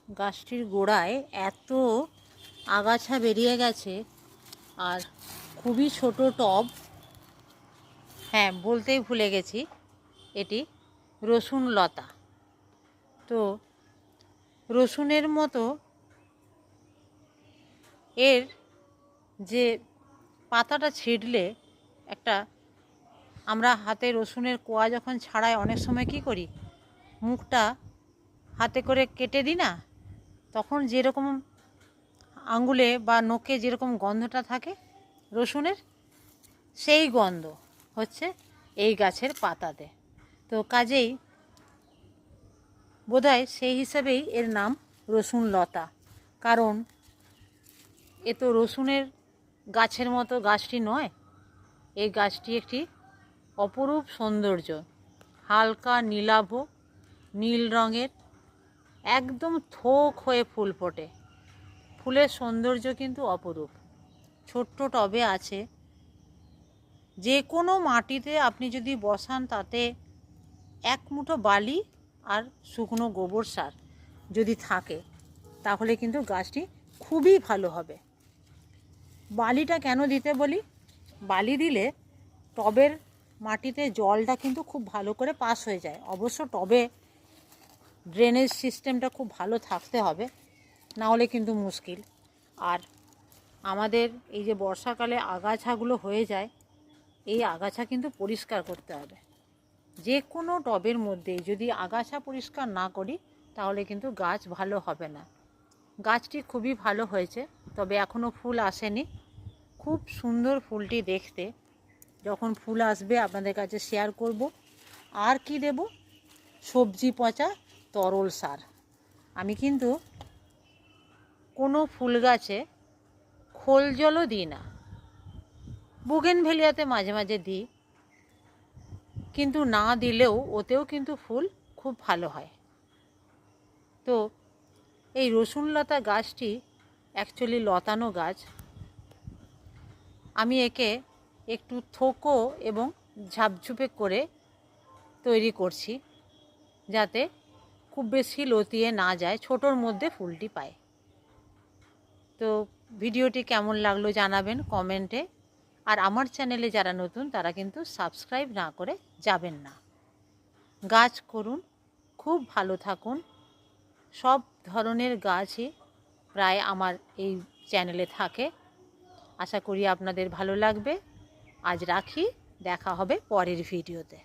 গাছটির গোড়ায় এত আগাছা বেরিয়ে গেছে, আর খুবই ছোট টব। হ্যাঁ, বলতেই ভুলে গেছি, এটি রসুন লতা। তো রসুনের মতো এর যে পাতাটা ছিঁড়লে একটা, আমরা হাতে রসুনের কোয়া যখন ছাড়াই অনেক সময় কি করি, মুখটা হাতে করে কেটে দিই না, তখন যেরকম আঙ্গুলে বা নখে যেরকম গন্ধটা থাকে রসুনের, সেই গন্ধ হচ্ছে এই গাছের পাতাতে। তো কাজেই বোধহয় সেই হিসাবেই এর নাম রসুন লতা, কারণ এ তো রসুনের গাছের মতো গাছটি নয়। এই গাছটি একটি অপরূপ সৌন্দর্য, হালকা নীলাভ নীল রঙের, একদম থোক হয়ে ফুল ফোটে। ফুলের সৌন্দর্য কিন্তু অপরূপ। ছোট্ট টবে আছে, যে কোনো মাটিতে আপনি যদি বসান, তাতে এক মুঠো বালি আর শুকনো গোবর সার যদি থাকে, তাহলে কিন্তু গাছটি খুবই ভালো হবে। বালিটা কেন দিতে বলি, বালি দিলে টবের মাটিতে জলটা কিন্তু খুব ভালো করে পাস হয়ে যায়। অবশ্য টবে ড্রেনেজ সিস্টেমটা খুব ভালো থাকতে হবে, না হলে কিন্তু মুশকিল। আর আমাদের এই যে বর্ষাকালে আগাছাগুলো হয়ে যায়, এই আগাছা কিন্তু পরিষ্কার করতে হবে। যে কোনো টবের মধ্যে যদি আগাছা পরিষ্কার না করি, তাহলে কিন্তু গাছ ভালো হবে না। গাছটি খুবই ভালো হয়েছে, তবে এখনও ফুল আসেনি। খুব সুন্দর ফুলটি দেখতে। যখন ফুল আসবে আপনাদের কাছে শেয়ার করব। আর কি দেব, সবজি পচা তরল সার। আমি কিন্তু কোনো ফুল গাছে খোল জলও দিই না। বুগেনভেলিয়াতে মাঝে মাঝে দিই, কিন্তু না দিলেও ওতেও কিন্তু ফুল খুব ভালো হয়। তো এই রসুন লতা গাছটি অ্যাকচুয়ালি লতানো গাছ। আমি একে একটু থোকো এবং ঝাপঝুপে করে তৈরি করছি, যাতে খুব বেশি লতিয়ে না যায়, ছোটোর মধ্যে ফুলটি পায়। তো ভিডিওটি কেমন লাগলো জানাবেন কমেন্টে। আর আমার চ্যানেলে যারা নতুন, তারা কিন্তু সাবস্ক্রাইব না করে যাবেন না। গাছ করুন, খুব ভালো থাকুন। সব ধরনের গাছই প্রায় আমার এই চ্যানেলে থাকে। আশা করি আপনাদের ভালো লাগবে। আজ রাখি, দেখা হবে পরের ভিডিওতে।